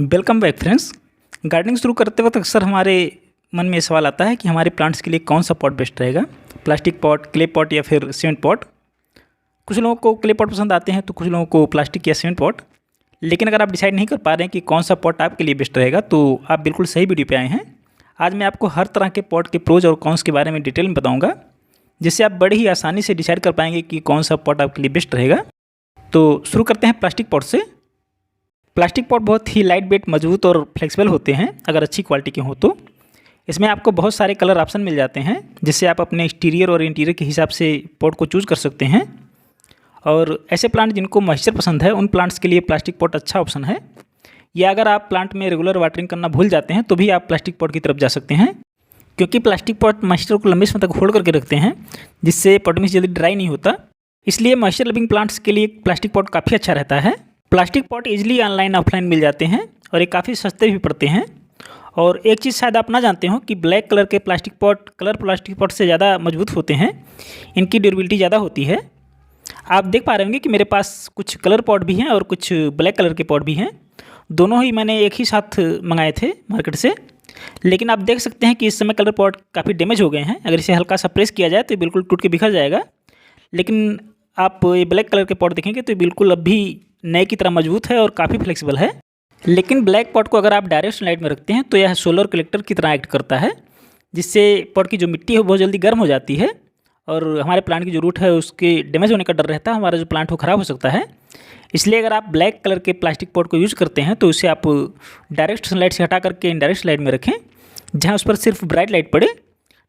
Welcome back friends. Gardening शुरू करते वक्त अक्सर हमारे मन में सवाल आता है कि हमारे प्लांट्स के लिए कौन सा पॉट बेस्ट रहेगा, प्लास्टिक पॉट, क्ले पॉट या फिर सीमेंट पॉट। कुछ लोगों को क्ले पॉट पसंद आते हैं तो कुछ लोगों को प्लास्टिक या सीमेंट पॉट। लेकिन अगर आप डिसाइड नहीं कर पा रहे हैं कि कौन सा पॉट आपके लिए बेस्ट रहेगा तो आप बिल्कुल सही वीडियो पे आए हैं। आज मैं आपको हर तरह के पॉट के प्रोज और कॉन्स के बारे में डिटेल में बताऊँगा, जिससे आप बड़ी ही आसानी से डिसाइड कर पाएंगे कि कौन सा पॉट आपके लिए बेस्ट रहेगा। तो शुरू करते हैं प्लास्टिक पॉट से। प्लास्टिक पॉट बहुत ही लाइट वेट, मजबूत और फ्लेक्सिबल होते हैं अगर अच्छी क्वालिटी के हों तो। इसमें आपको बहुत सारे कलर ऑप्शन मिल जाते हैं, जिससे आप अपने एक्सटीरियर और इंटीरियर के हिसाब से पॉट को चूज़ कर सकते हैं। और ऐसे प्लांट जिनको मॉइस्चर पसंद है उन प्लांट्स के लिए प्लास्टिक पॉट अच्छा ऑप्शन है। या अगर आप प्लांट में रेगुलर वाटरिंग करना भूल जाते हैं तो भी आप प्लास्टिक पॉट की तरफ जा सकते हैं, क्योंकि प्लास्टिक पॉट मॉइस्चर को लंबे समय तक होल्ड करके रखते हैं, जिससे पॉट मिक्स जल्दी ड्राई नहीं होता। इसलिए मॉइस्चर लविंग प्लांट्स के लिए प्लास्टिक पॉट काफ़ी अच्छा रहता है। Plastic pot easily online offline मिल जाते हैं और ये काफ़ी सस्ते भी पड़ते हैं। और एक चीज़ शायद आप ना जानते हो कि ब्लैक कलर के plastic pot colour plastic pot से ज़्यादा मजबूत होते हैं, इनकी ड्यूरेबिलिटी ज़्यादा होती है। आप देख पा रहे होंगे कि मेरे पास कुछ कलर पॉट भी हैं और कुछ ब्लैक कलर के पॉट भी हैं। दोनों ही मैंने एक ही साथ मंगाए थे मार्केट से। लेकिन आप देख सकते हैं कि इस समय कलर पॉट काफ़ी डैमेज हो गए हैं। अगर इसे हल्का सा प्रेस किया जाए तो ये बिल्कुल टूट के बिखर जाएगा। लेकिन आप ये ब्लैक कलर के पॉट देखेंगे तो ये बिल्कुल अब भी नए की तरह मजबूत है और काफ़ी फ्लेक्सिबल है। लेकिन ब्लैक पॉट को अगर आप डायरेक्ट सनलाइट में रखते हैं तो यह सोलर कलेक्टर की तरह एक्ट करता है, जिससे पॉट की जो मिट्टी है वो बहुत जल्दी गर्म हो जाती है और हमारे प्लांट की जो रूट है उसके डैमेज होने का डर रहता है, हमारा जो प्लांट वो ख़राब हो सकता है। इसलिए अगर आप ब्लैक कलर के प्लास्टिक पॉट को यूज़ करते हैं तो उसे आप डायरेक्ट सनलाइट से हटा करके इनडायरेक्ट सनलाइट में रखें, जहाँ उस पर सिर्फ ब्राइट लाइट पड़े,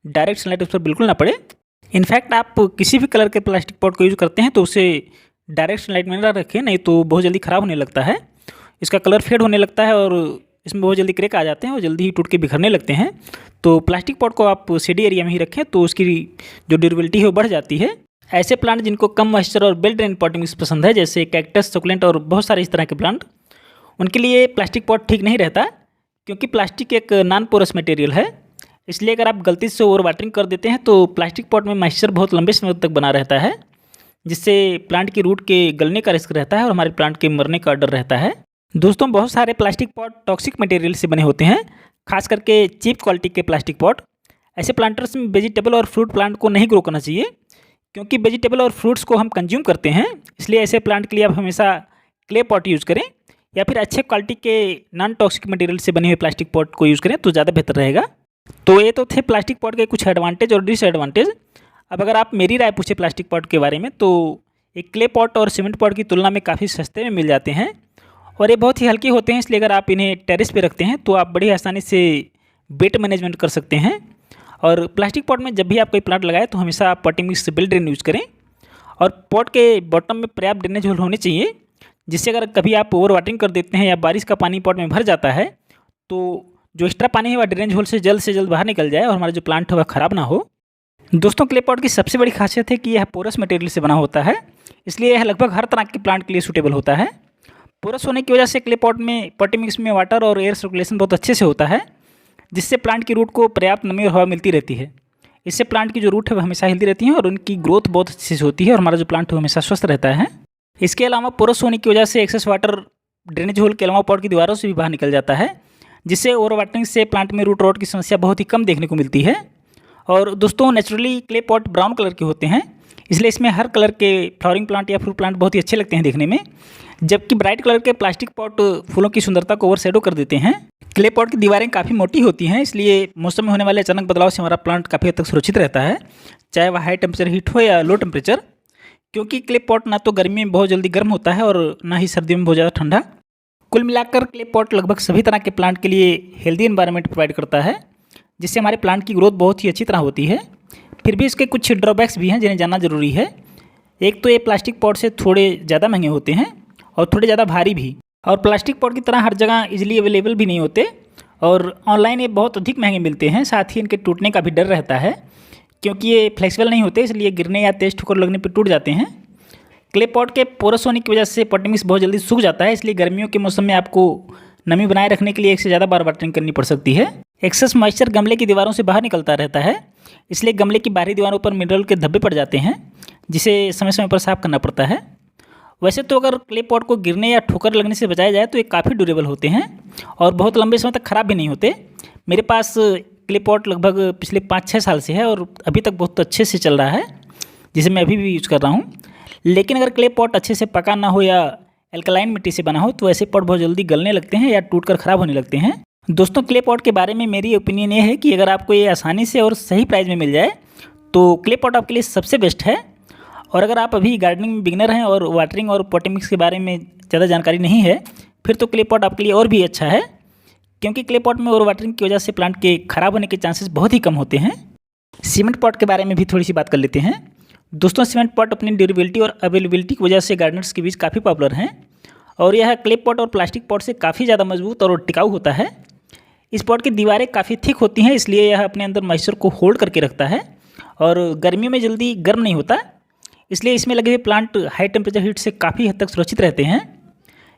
डायरेक्ट सनलाइट उस पर बिल्कुल ना पड़े। इनफैक्ट आप किसी भी कलर के प्लास्टिक पॉट को यूज़ करते हैं तो उसे डायरेक्ट सनलाइट में ना रखें, नहीं तो बहुत जल्दी ख़राब होने लगता है, इसका कलर फेड होने लगता है और इसमें बहुत जल्दी क्रैक आ जाते हैं और जल्दी ही टूट के बिखरने लगते हैं। तो प्लास्टिक पॉट को आप शेडी एरिया में ही रखें तो उसकी जो ड्यूरेबिलिटी है वो बढ़ जाती है। ऐसे प्लांट जिनको कम मॉइस्चर और वेल ड्रेन पॉटिंग मिक्स पसंद है, जैसे कैक्टस, सकुलेंट और बहुत सारे इस तरह के प्लांट, उनके लिए प्लास्टिक पॉट ठीक नहीं रहता, क्योंकि प्लास्टिक एक नॉन पोरस मटेरियल है। इसलिए अगर आप गलती से ओवर वाटरिंग कर देते हैं तो प्लास्टिक पॉट में मॉइस्चर बहुत लंबे समय तक बना रहता है, जिससे प्लांट की रूट के गलने का रिस्क रहता है और हमारे प्लांट के मरने का डर रहता है। दोस्तों, बहुत सारे प्लास्टिक पॉट टॉक्सिक मटेरियल से बने होते हैं, खास करके चीप क्वालिटी के प्लास्टिक पॉट। ऐसे प्लांटर्स में वेजिटेबल और फ्रूट प्लांट को नहीं ग्रो करना चाहिए, क्योंकि वेजिटेबल और फ्रूट्स को हम कंज्यूम करते हैं। इसलिए ऐसे प्लांट के लिए आप हमेशा क्ले पॉट यूज़ करें या फिर अच्छे क्वालिटी के नॉन टॉक्सिक मटेरियल से बने हुए प्लास्टिक पॉट को यूज़ करें तो ज़्यादा बेहतर रहेगा। तो ये तो थे प्लास्टिक पॉट के कुछ एडवांटेज और डिसएडवांटेज। अब अगर आप मेरी राय पूछे प्लास्टिक पॉट के बारे में तो एक क्ले पॉट और सीमेंट पॉट की तुलना में काफ़ी सस्ते में मिल जाते हैं और ये बहुत ही हल्के होते हैं। इसलिए अगर आप इन्हें टेरेस पे रखते हैं तो आप बड़ी आसानी से वेट मैनेजमेंट कर सकते हैं। और प्लास्टिक पॉट में जब भी आप कोई प्लांट लगाए तो हमेशा आप potting mix well drain use करें और पॉट के बॉटम में पर्याप्त ड्रेनेज होल होने चाहिए, जिससे अगर कभी आप ओवर वाटरिंग कर देते हैं या बारिश का पानी पॉट में भर जाता है तो जो एक्स्ट्रा पानी है वह ड्रेनेज होल से जल्द बाहर निकल जाए और हमारा जो प्लांट है वह ख़राब ना हो। दोस्तों, क्ले पॉट की सबसे बड़ी खासियत है कि यह पोरस मटेरियल से बना होता है, इसलिए यह लगभग हर तरह के प्लांट के लिए सूटेबल होता है। पोरस होने की वजह से क्ले पॉट में पॉटिंग मिक्स में वाटर और एयर सर्कुलेशन बहुत अच्छे से होता है, जिससे प्लांट की रूट को पर्याप्त नमी और हवा मिलती रहती है। इससे प्लांट की जो रूट है वह हमेशा हिलती रहती है और उनकी ग्रोथ बहुत अच्छे से होती है और हमारा जो प्लांट है वो हमेशा स्वस्थ रहता है। इसके अलावा पोरस होने की वजह से एक्सेस वाटर ड्रेनेज होल के अलावा पॉट की दीवारों से भी बाहर निकल जाता है, जिससे ओवर वाटरिंग से प्लांट में रूट रॉट की समस्या बहुत ही कम देखने को मिलती है। और दोस्तों, naturally clay pot brown colour के होते हैं, इसलिए इसमें हर कलर के फ्लावरिंग प्लांट या फ्रूट प्लांट बहुत ही अच्छे लगते हैं देखने में, जबकि ब्राइट कलर के प्लास्टिक पॉट फूलों की सुंदरता को ओवरशैडो कर देते हैं। क्ले पॉट की दीवारें काफ़ी मोटी होती हैं, इसलिए मौसम में होने वाले अचानक बदलाव से हमारा प्लांट काफ़ी हद तक सुरक्षित रहता है, चाहे वह हाई टेम्परेचर हीट हो या लो टेम्परेचर, क्योंकि क्ले पॉट ना तो गर्मी में बहुत जल्दी गर्म होता है और ना ही सर्दियों में बहुत ज़्यादा ठंडा। कुल मिलाकर क्ले पॉट लगभग सभी तरह के प्लांट के लिए हेल्दी एनवायरनमेंट प्रोवाइड करता है, जिससे हमारे प्लांट की ग्रोथ बहुत ही अच्छी तरह होती है। फिर भी इसके कुछ ड्रॉबैक्स भी हैं जिन्हें जानना जरूरी है। एक तो ये प्लास्टिक पॉट से थोड़े ज़्यादा महंगे होते हैं और थोड़े ज़्यादा भारी भी, और प्लास्टिक पॉट की तरह हर जगह इजीली अवेलेबल भी नहीं होते और ऑनलाइन ये बहुत अधिक महंगे मिलते हैं। साथ ही इनके टूटने का भी डर रहता है, क्योंकि ये फ्लेक्सिबल नहीं होते, इसलिए गिरने या तेज ठोकर लगने पर टूट जाते हैं। क्ले पॉट के पोरस होने की वजह से पॉटिंग मिक्स बहुत जल्दी सूख जाता है, इसलिए गर्मियों के मौसम में आपको नमी बनाए रखने के लिए एक से ज़्यादा बार वाटरिंग करनी पड़ सकती है। एक्सेस मॉइस्चर गमले की दीवारों से बाहर निकलता रहता है, इसलिए गमले की बाहरी दीवारों पर मिनरल के धब्बे पड़ जाते हैं, जिसे समय समय पर साफ करना पड़ता है। वैसे तो अगर क्ले पॉट को गिरने या ठोकर लगने से बचाया जाए तो ये काफ़ी ड्यूरेबल होते हैं और बहुत लंबे समय तक ख़राब भी नहीं होते। मेरे पास क्ले पॉट लगभग पिछले 5-6 साल से है और अभी तक बहुत अच्छे से चल रहा है, जिसे मैं अभी भी यूज़ कर रहा हूँ। लेकिन अगर क्ले पॉट अच्छे से पका ना हो या एल्कलाइन मिट्टी से बना हो तो ऐसे पॉट बहुत जल्दी गलने लगते हैं या टूटकर ख़राब होने लगते हैं। दोस्तों, क्ले पॉट के बारे में मेरी ओपिनियन ये है कि अगर आपको ये आसानी से और सही प्राइस में मिल जाए तो क्ले पॉट आपके लिए सबसे बेस्ट है। और अगर आप अभी गार्डनिंग में बिगिनर हैं और वाटरिंग और पॉटिंग मिक्स के बारे में ज़्यादा जानकारी नहीं है, फिर तो क्ले पॉट आपके लिए और भी अच्छा है, क्योंकि क्ले पॉट में और वाटरिंग की वजह से प्लांट के ख़राब होने के चांसेस बहुत ही कम होते हैं। सीमेंट पॉट के बारे में भी थोड़ी सी बात कर लेते हैं। दोस्तों, सीमेंट पॉट अपनी ड्यूरेबिलिटी और अवेलेबिलिटी की वजह से गार्डनर्स के बीच काफ़ी पॉपुलर हैं और यह क्ले पॉट और प्लास्टिक पॉट से काफ़ी ज़्यादा मजबूत और टिकाऊ होता है। इस पॉट की दीवारें काफ़ी थिक होती हैं, इसलिए यह अपने अंदर मॉइस्चर को होल्ड करके रखता है और गर्मियों में जल्दी गर्म नहीं होता, इसलिए इसमें लगे हुए प्लांट हाई टेम्परेचर हीट से काफ़ी हद तक सुरक्षित रहते हैं।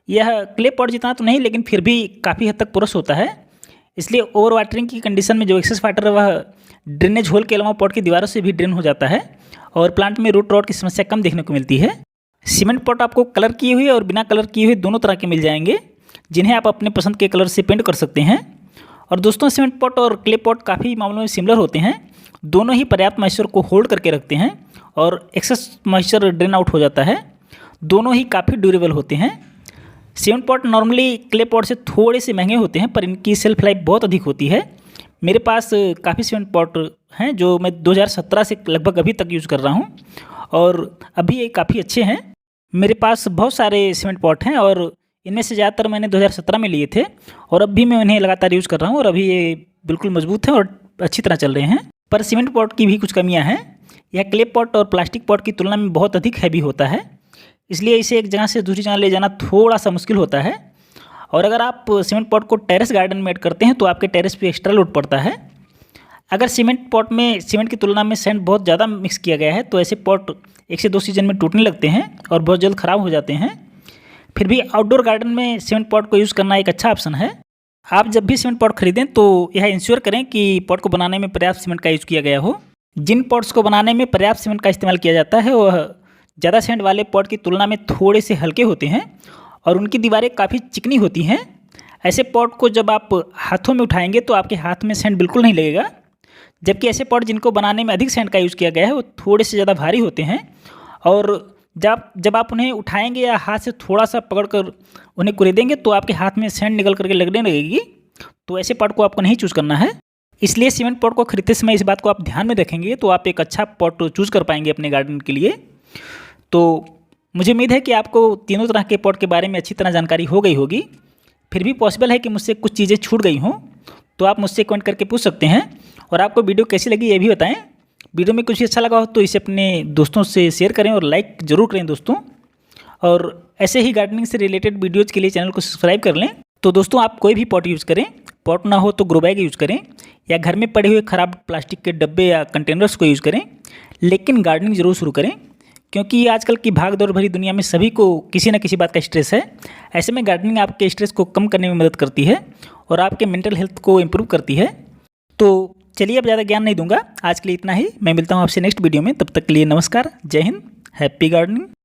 यह क्ले पॉट जितना तो नहीं, लेकिन फिर भी काफ़ी हद तक पोरस होता है, इसलिए ओवर वाटरिंग की कंडीशन में जो एक्सेस वाटर है वह ड्रेनेज होल के अलावा पॉट की दीवारों से भी ड्रेन हो जाता है और प्लांट में रूट रॉट की समस्या कम देखने को मिलती है। सीमेंट पॉट आपको कलर किए हुए और बिना कलर किए हुए दोनों तरह के मिल जाएंगे, जिन्हें आप अपने पसंद के कलर से पेंट कर सकते हैं। और दोस्तों, सीमेंट पॉट और क्ले पॉट काफ़ी मामलों में सिमिलर होते हैं। दोनों ही पर्याप्त मॉइस्चर को होल्ड करके रखते हैं और एक्सेस मॉइस्चर ड्रेन आउट हो जाता है। दोनों ही काफ़ी ड्यूरेबल होते हैं। Cement pot normally clay pot से थोड़े से महंगे होते हैं, पर इनकी सेल्फ लाइफ बहुत अधिक होती है। मेरे पास काफ़ी सीमेंट पॉट हैं जो मैं 2017 से लगभग अभी तक यूज़ कर रहा हूँ और अभी ये काफ़ी अच्छे हैं। मेरे पास बहुत सारे सीमेंट पॉट हैं और इनमें से ज़्यादातर मैंने 2017 में लिए थे और अब भी मैं उन्हें लगातार यूज़ कर रहा हूँ और अभी ये बिल्कुल मजबूत हैं और अच्छी तरह चल रहे हैं। पर सीमेंट पॉट की भी कुछ कमियाँ हैं। यह क्ले पॉट और प्लास्टिक पॉट की तुलना में बहुत अधिक हैवी होता है, इसलिए इसे एक जगह से दूसरी जगह ले जाना थोड़ा सा मुश्किल होता है। और अगर आप सीमेंट पॉट को टेरेस गार्डन में ऐड करते हैं तो आपके टेरेस पे एक्स्ट्रा लोड पड़ता है। अगर सीमेंट पॉट में सीमेंट की तुलना में सैंड बहुत ज़्यादा मिक्स किया गया है तो ऐसे पॉट 1 से 2 सीजन में टूटने लगते हैं और बहुत जल्द ख़राब हो जाते हैं। फिर भी आउटडोर गार्डन में सीमेंट पॉट को यूज़ करना एक अच्छा ऑप्शन है। आप जब भी सीमेंट पॉट खरीदें तो यह इंश्योर करें कि पॉट को बनाने में पर्याप्त सीमेंट का यूज़ किया गया हो। जिन पॉट्स को बनाने में पर्याप्त सीमेंट का इस्तेमाल किया जाता है वह ज़्यादा सैंड वाले पॉट की तुलना में थोड़े से हल्के होते हैं और उनकी दीवारें काफ़ी चिकनी होती हैं। ऐसे पॉट को जब आप हाथों में उठाएंगे तो आपके हाथ में सैंड बिल्कुल नहीं लगेगा, जबकि ऐसे पॉट जिनको बनाने में अधिक सैंड का यूज़ किया गया है वो थोड़े से ज़्यादा भारी होते हैं और जब आप उन्हें उठाएंगे या हाथ से थोड़ा सा पकड़कर उन्हें कुरेदेंगे तो आपके हाथ में सैंड निकल करके लगने लगेगी। तो ऐसे पॉट को आपको नहीं चूज़ करना है। इसलिए सीमेंट पॉट को खरीदते समय इस बात को आप ध्यान में रखेंगे तो आप एक अच्छा पॉट चूज़ कर पाएंगे अपने गार्डन के लिए। तो मुझे उम्मीद है कि आपको तीनों तरह के पॉट के बारे में अच्छी तरह जानकारी हो गई होगी। फिर भी पॉसिबल है कि मुझसे कुछ चीज़ें छूट गई हों, तो आप मुझसे कमेंट करके पूछ सकते हैं। और आपको वीडियो कैसी लगी ये भी बताएं। वीडियो में कुछ भी अच्छा लगा हो तो इसे अपने दोस्तों से शेयर करें और लाइक ज़रूर करें दोस्तों। और ऐसे ही गार्डनिंग से रिलेटेड वीडियोज़ के लिए चैनल को सब्सक्राइब कर लें। तो दोस्तों, आप कोई भी पॉट यूज़ करें, पॉट ना हो तो ग्रो बैग यूज़ करें या घर में पड़े हुए ख़राब प्लास्टिक के डब्बे या कंटेनर्स को यूज़ करें, लेकिन गार्डनिंग ज़रूर शुरू करें, क्योंकि आजकल की भाग दौड़ भरी दुनिया में सभी को किसी न किसी बात का स्ट्रेस है। ऐसे में गार्डनिंग आपके स्ट्रेस को कम करने में मदद करती है और आपके मेंटल हेल्थ को इम्प्रूव करती है। तो चलिए, अब ज़्यादा ज्ञान नहीं दूंगा, आज के लिए इतना ही। मैं मिलता हूँ आपसे नेक्स्ट वीडियो में, तब तक के लिए नमस्कार, जय हिंद, हैप्पी गार्डनिंग।